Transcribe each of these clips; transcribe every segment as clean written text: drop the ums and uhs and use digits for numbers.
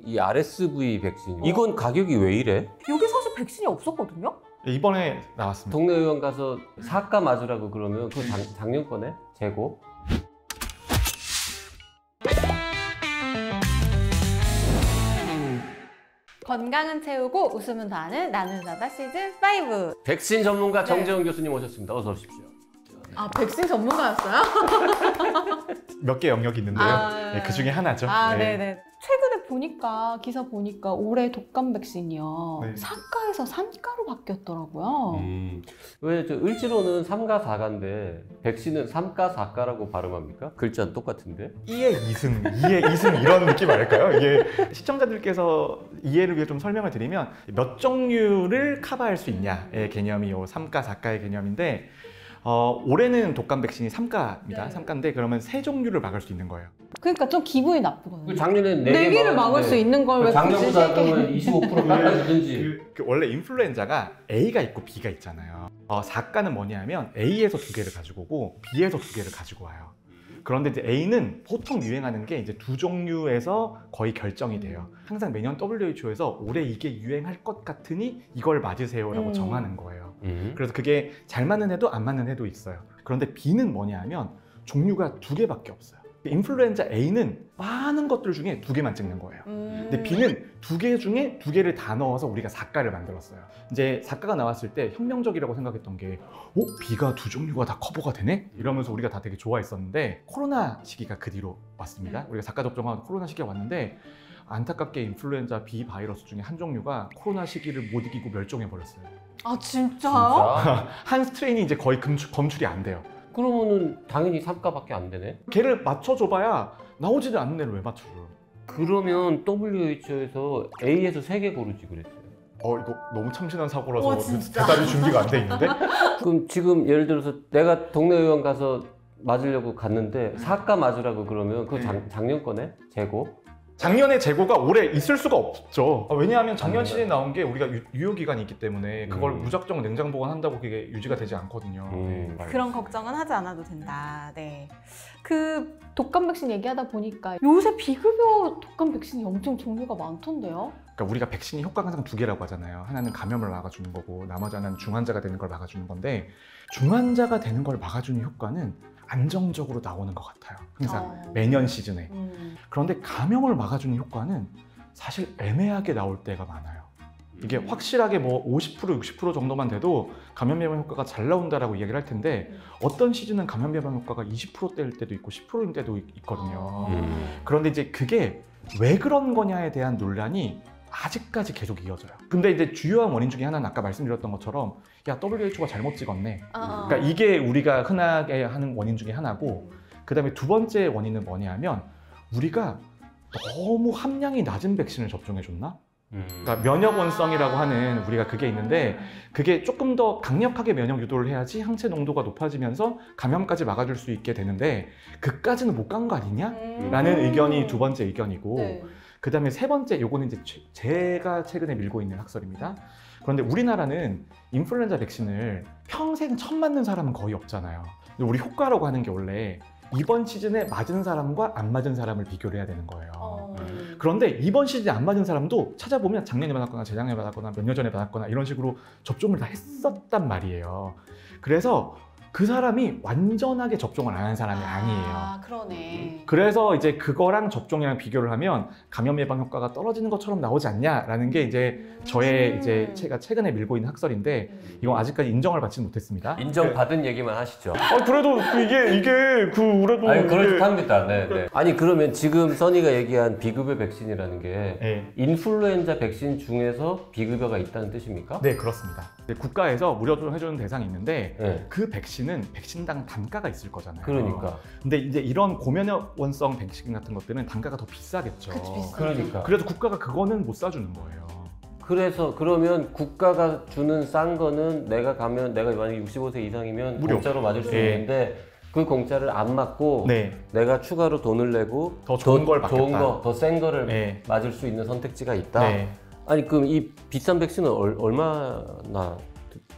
이 RSV 백신 이건 가격이 왜 이래? 여기 사실 백신이 없었거든요? 이번에 나왔습니다. 동네 의원 가서 사과 맞으라고 그러면 그거 작년 거네? 재고? 건강은 채우고 웃음은 더하는 나는 사다 시즌5. 백신 전문가 네. 정재원 교수님 오셨습니다. 어서 오십시오. 아, 백신 전문가였어요? 몇 개 영역이 있는데요. 아, 네, 그 중에 하나죠. 아, 네. 네네. 최근에 보니까, 기사 보니까 올해 독감 백신이요. 네. 4가에서 3가로 바뀌었더라고요. 왜 저 을지로는 3가 4가인데 백신은 3가 4가라고 발음합니까? 글자는 똑같은데? 이의 이승, 이의 이승 이런 느낌 아닐까요? 이게 시청자들께서 이해를 위해 좀 설명을 드리면 몇 종류를 커버할 수 있냐의 개념이 요 3가, 4가의 개념인데 올해는 독감 백신이 3가입니다. 네. 3가인데 그러면 3종류를 막을 수 있는 거예요. 그러니까 좀 기분이 나쁘거든요. 작년엔 4개를 막을 수 있는 걸 왜 굳이 작년보다 3개? 그러면 25% 깎아주든지. 원래 인플루엔자가 A가 있고 B가 있잖아요. 4가는 뭐냐면 A에서 2개를 가지고 오고 B에서 2개를 가지고 와요. 그런데 이제 A는 보통 유행하는 게 이제 2종류에서 거의 결정이 돼요. 항상 매년 WHO에서 올해 이게 유행할 것 같으니 이걸 맞으세요라고 정하는 거예요. 그래서 그게 잘 맞는 해도 안 맞는 해도 있어요. 그런데 B는 뭐냐 하면 종류가 2개밖에 없어요. 인플루엔자 A는 많은 것들 중에 2개만 찍는 거예요. 근데 B는 2개 중에 2개를 다 넣어서 우리가 4가를 만들었어요. 이제 4가가 나왔을 때 혁명적이라고 생각했던 게 B가 2종류가 다 커버가 되네? 이러면서 우리가 다 되게 좋아했었는데 코로나 시기가 그 뒤로 왔습니다. 우리가 4가 접종한 코로나 시기가 왔는데 안타깝게 인플루엔자 B 바이러스 중에 한 종류가 코로나 시기를 못 이기고 멸종해버렸어요. 아, 진짜요? 진짜? 한 스트레인이 이제 거의 검출이 안 돼요. 그러면은 당연히 3가밖에 안 되네? 걔를 맞춰줘봐야 나오지도 않는 애를 왜 맞춰줘요? 그러면 WHO에서 A에서 3개 고르지 그랬어요. 이거 너무 참신한 사고라서 와, 진짜? 대답이 준비가 안 돼 있는데? 그럼 지금 예를 들어서 내가 동네 의원 가서 맞으려고 갔는데 4가 맞으라고 그러면 그거 작년 거네? 재고? 작년에 재고가 올해 있을 수가 없죠. 왜냐하면 작년 시즌에 나온 게 우리가 유효기간이 있기 때문에 그걸 무작정 냉장 보관한다고 그게 유지가 되지 않거든요. 그런 걱정은 하지 않아도 된다. 네. 그 독감 백신 얘기하다 보니까 요새 비급여 독감 백신이 엄청 종류가 많던데요? 그러니까 우리가 백신이 효과가 항상 2개라고 하잖아요. 하나는 감염을 막아주는 거고 나머지 하나는 중환자가 되는 걸 막아주는 건데 중환자가 되는 걸 막아주는 효과는 안정적으로 나오는 것 같아요. 항상 매년 시즌에. 그런데 감염을 막아주는 효과는 사실 애매하게 나올 때가 많아요. 이게 확실하게 뭐 50% 60% 정도만 돼도 감염 예방 효과가 잘 나온다라고 이야기를 할 텐데 어떤 시즌은 감염 예방 효과가 20%대일 때도 있고 10%일 때도 있거든요. 그런데 이제 그게 왜 그런 거냐에 대한 논란이 아직까지 계속 이어져요. 근데 이제 주요한 원인 중에 하나는 아까 말씀드렸던 것처럼 야 WHO가 잘못 찍었네. 그러니까 이게 우리가 흔하게 하는 원인 중에 하나고 그 다음에 두 번째 원인은 뭐냐면 우리가 너무 함량이 낮은 백신을 접종해줬나? 그러니까 면역 원성이라고 하는 우리가 그게 있는데 그게 조금 더 강력하게 면역 유도를 해야지 항체 농도가 높아지면서 감염까지 막아줄 수 있게 되는데 그까지는 못 간 거 아니냐? 라는 의견이 두 번째 의견이고 네. 그 다음에 세 번째 요거는 이제 제가 최근에 밀고 있는 학설입니다. 그런데 우리나라는 인플루엔자 백신을 평생 처음 맞는 사람은 거의 없잖아요. 근데 우리 효과라고 하는 게 원래 이번 시즌에 맞은 사람과 안 맞은 사람을 비교를 해야 되는 거예요. 그런데 이번 시즌에 안 맞은 사람도 찾아보면 작년에 받았거나 재작년에 받았거나 몇 년 전에 받았거나 이런 식으로 접종을 다 했었단 말이에요. 그래서 그 사람이 완전하게 접종을 안 한 사람이 아니에요. 아, 그러네. 그래서 이제 그거랑 접종이랑 비교를 하면 감염 예방 효과가 떨어지는 것처럼 나오지 않냐라는 게 이제 저의 이제 제가 최근에 밀고 있는 학설인데 이건 아직까지 인정을 받지는 못했습니다. 인정받은 얘기만 하시죠. 그래도 이게 그래도 아니 그렇답니다. 네. 아니 그러면 지금 써니가 얘기한 비급여 백신이라는 게 네. 인플루엔자 백신 중에서 비급여가 있다는 뜻입니까? 네, 그렇습니다. 국가에서 무료 해주는 대상이 있는데 네. 그 백신은 백신당 단가가 있을 거잖아요. 그러니까. 근데 이제 이런 고면역 원성 백신 같은 것들은 단가가 더 비싸겠죠. 그치, 비싸. 그러니까. 그래서 국가가 그거는 못 사주는 거예요. 그래서 그러면 국가가 주는 싼 거는 내가 만약에 65세 이상이면 무료. 공짜로 맞을 수 네. 있는데 그 공짜를 안 맞고 네. 내가 추가로 돈을 내고 더 좋은 걸 받겠다. 더 센 거를 네. 맞을 수 있는 선택지가 있다. 네. 아니 그럼 이 비싼 백신은 얼마나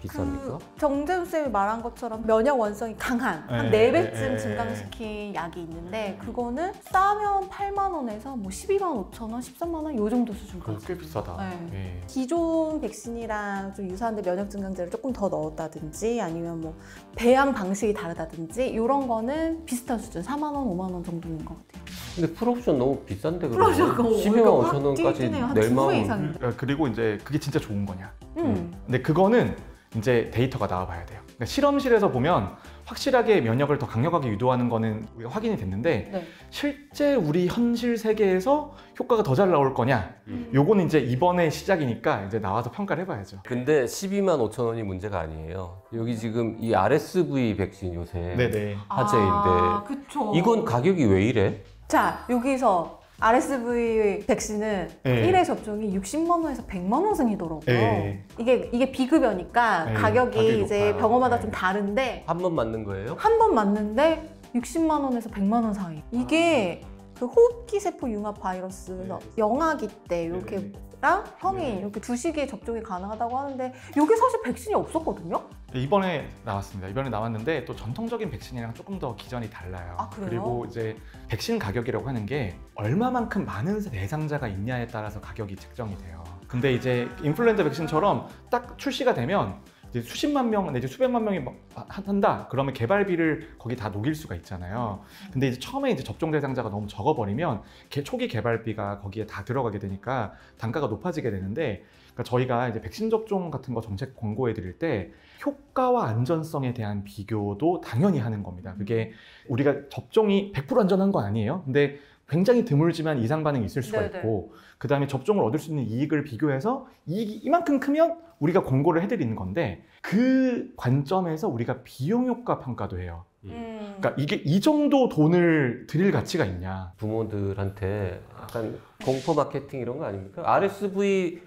비쌉니까? 정재훈 쌤이 말한 것처럼 면역 원성이 강한 한 네, 4배쯤 네, 증강시킨 약이 있는데 그거는 싸면 8만 원에서 뭐 12만 5천 원, 13만 원 요 정도 수준까지. 꽤 비싸다. 네. 네. 기존 백신이랑 좀 유사한데 면역 증강제를 조금 더 넣었다든지 아니면 뭐 배양 방식이 다르다든지 이런 거는 비슷한 수준 4만 원, 5만 원 정도인 것 같아요. 근데 풀옵션 너무 비싼데 그러면 풀옵션 12만 5천 원까지 낼 마음. 이상. 그리고 이제 그게 진짜 좋은 거냐? 음. 근데 그거는 이제 데이터가 나와봐야 돼요. 그러니까 실험실에서 보면 확실하게 면역을 더 강력하게 유도하는 거는 우리가 확인이 됐는데 네. 실제 우리 현실 세계에서 효과가 더 잘 나올 거냐? 요거는 이제 이번에 시작이니까 이제 나와서 평가를 해봐야죠. 근데 12만 5천 원이 문제가 아니에요. 여기 지금 이 RSV 백신 요새 네네. 화제인데 그쵸. 이건 가격이 왜 이래? 자, 여기서 RSV 백신은 네. 1회 접종이 60만 원에서 100만 원 선이더라고요. 네. 이게 비급여니까 네, 가격이 가격이 이제 높아요. 병원마다 네. 좀 다른데 한 번 맞는 거예요? 한 번 맞는데 60만 원에서 100만 원 사이. 이게 그 호흡기 세포 융합 바이러스 네. 영아기 때 이렇게 랑 형이 네. 이렇게 두 시기에 접종이 가능하다고 하는데 이게 사실 백신이 없었거든요. 이번에 나왔습니다. 이번에 나왔는데 또 전통적인 백신이랑 조금 더 기전이 달라요. 아, 그래요? 그리고 이제 백신 가격이라고 하는 게 얼마만큼 많은 대상자가 있냐에 따라서 가격이 책정이 돼요. 근데 이제 인플루엔자 백신처럼 딱 출시가 되면 이제 수십만 명 내지 수백만 명이 한다. 그러면 개발비를 거기 다 녹일 수가 있잖아요. 근데 이제 처음에 이제 접종 대상자가 너무 적어버리면 초기 개발비가 거기에 다 들어가게 되니까 단가가 높아지게 되는데, 그러니까 저희가 이제 백신 접종 같은 거 정책 권고해 드릴 때 효과와 안전성에 대한 비교도 당연히 하는 겁니다. 그게 우리가 접종이 100% 안전한 건 아니에요. 근데 굉장히 드물지만 이상 반응이 있을 수가 네네. 있고, 그 다음에 접종을 얻을 수 있는 이익을 비교해서 이익이 이만큼 크면 우리가 권고를 해드리는 건데, 그 관점에서 우리가 비용 효과 평가도 해요. 그러니까 이게 이 정도 돈을 들일 가치가 있냐. 부모들한테 약간 공포 마케팅 이런 거 아닙니까? RSV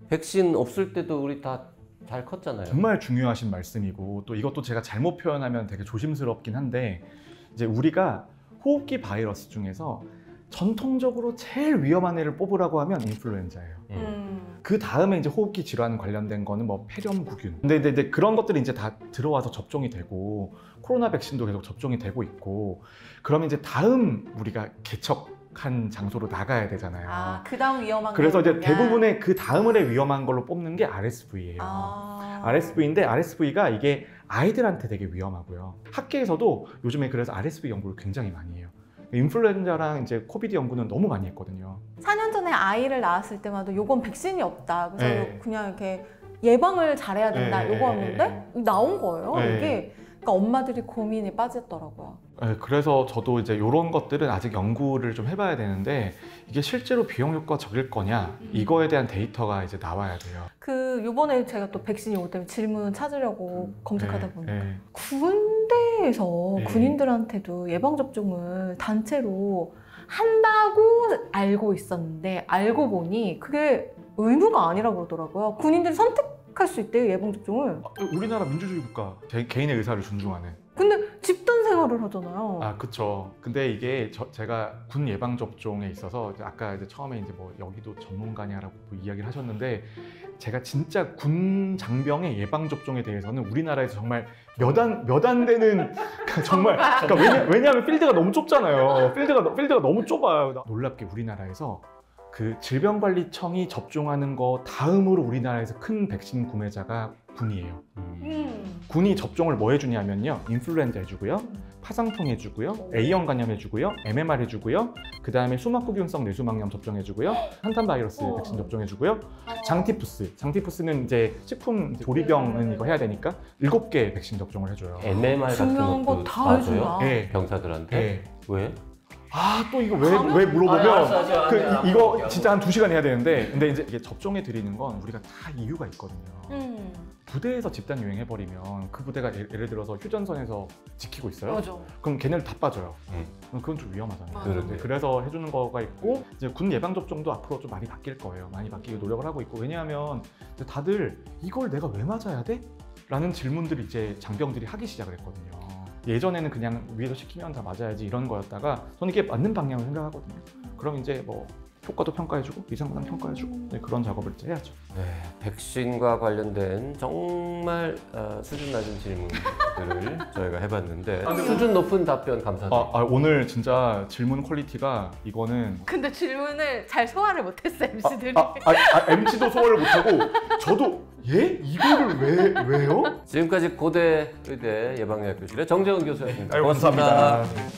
백신 없을 때도 우리 다 잘 컸잖아요. 정말 중요하신 말씀이고, 또 이것도 제가 잘못 표현하면 되게 조심스럽긴 한데, 이제 우리가 호흡기 바이러스 중에서 전통적으로 제일 위험한 애를 뽑으라고 하면 인플루엔자예요. 그 다음에 이제 호흡기 질환 관련된 거는 뭐 폐렴구균. 근데 이제 그런 것들이 이제 다 들어와서 접종이 되고, 코로나 백신도 계속 접종이 되고 있고, 그러면 이제 다음 우리가 개척한 장소로 나가야 되잖아요. 아, 그 다음 위험한 그래서 이제 거냐? 대부분의 그 다음에 위험한 걸로 뽑는 게 RSV예요. RSV인데 RSV가 이게 아이들한테 되게 위험하고요. 학계에서도 요즘에 그래서 RSV 연구를 굉장히 많이 해요. 인플루엔자랑 이제 코비드 연구는 너무 많이 했거든요. 4년 전에 아이를 낳았을 때마다 요건 백신이 없다. 그래서 네. 그냥 이렇게 예방을 잘해야 된다. 네, 요거였는데 나온 거예요. 네. 이게 그러니까 엄마들이 고민에 빠졌더라고요. 네, 그래서 저도 이제 이런 것들은 아직 연구를 좀 해봐야 되는데, 이게 실제로 비용 효과 적일 거냐, 이거에 대한 데이터가 이제 나와야 돼요. 그 요번에 제가 또 백신이 올 때문에 질문 찾으려고 검색하다 네, 보니까 네. 군대에서 네. 군인들한테도 예방 접종을 단체로 한다고 알고 있었는데 알고 보니 그게 의무가 아니라고 그러더라고요. 군인들이 선택할 수 있대요, 예방 접종을. 우리나라 민주주의 국가, 개인의 의사를 존중하는. 근데 집단 생활을 하잖아요. 아, 그쵸. 근데 이게 제가 군 예방 접종에 있어서 아까 이제 처음에 이제 뭐 여기도 전문가냐라고 이야기를 하셨는데, 제가 진짜 군 장병의 예방 접종에 대해서는 우리나라에서 정말 몇 안 되는 정말, 그러니까 왜냐하면 필드가 너무 좁잖아요. 필드가 너무 좁아요. 놀랍게 우리나라에서 그 질병관리청이 접종하는 거 다음으로 우리나라에서 큰 백신 구매자가 군이에요. 군이 접종을 뭐 해주냐면요, 인플루엔자 해주고요, 파상풍 해주고요, A형 감염 해주고요, MMR 해주고요, 그 다음에 수막구균성 뇌수막염 접종해주고요, 한탄 바이러스 백신 접종해주고요, 장티푸스는 이제 식품 조리병은 이거 해야 되니까 7개 백신 접종을 해줘요. MMR 같은 중요한 것도 거 다 맞아요? 해주나? 네. 병사들한테? 네. 왜? 아, 또 이거 가면? 왜 물어보면 알았어, 이거 진짜 한 2시간 해야 되는데, 근데 이제 이게 접종해 드리는 건 우리가 다 이유가 있거든요. 부대에서 집단 유행해버리면 그 부대가 예를 들어서 휴전선에서 지키고 있어요. 맞아. 그럼 걔네들 다 빠져요. 그럼 그건 좀 위험하잖아요. 맞아. 그러게. 그래서 해주는 거가 있고, 이제 군 예방 접종도 앞으로 좀 많이 바뀔 거예요. 많이 바뀌기 노력을 하고 있고, 왜냐하면 이제 다들 이걸 내가 왜 맞아야 돼? 라는 질문들을 이제 장병들이 하기 시작을 했거든요. 예전에는 그냥 위에서 시키면 다 맞아야지 이런 거였다가, 저는 이게 맞는 방향을 생각하거든요. 그럼 이제 뭐 효과도 평가해주고 위상상 평가해주고 네, 그런 작업을 이제 해야죠. 네, 백신과 관련된 정말 수준 낮은 질문들을 저희가 해봤는데 수준 높은 답변 감사드립니다. 오늘 진짜 질문 퀄리티가 이거는 근데 질문을 잘 소화를 못했어요, MC들이. MC도 소화를 못하고 저도 이거를 왜요? 지금까지 고대 의대 예방의학교실의 정재훈 교수였습니다. 아유, 고맙습니다. 감사합니다.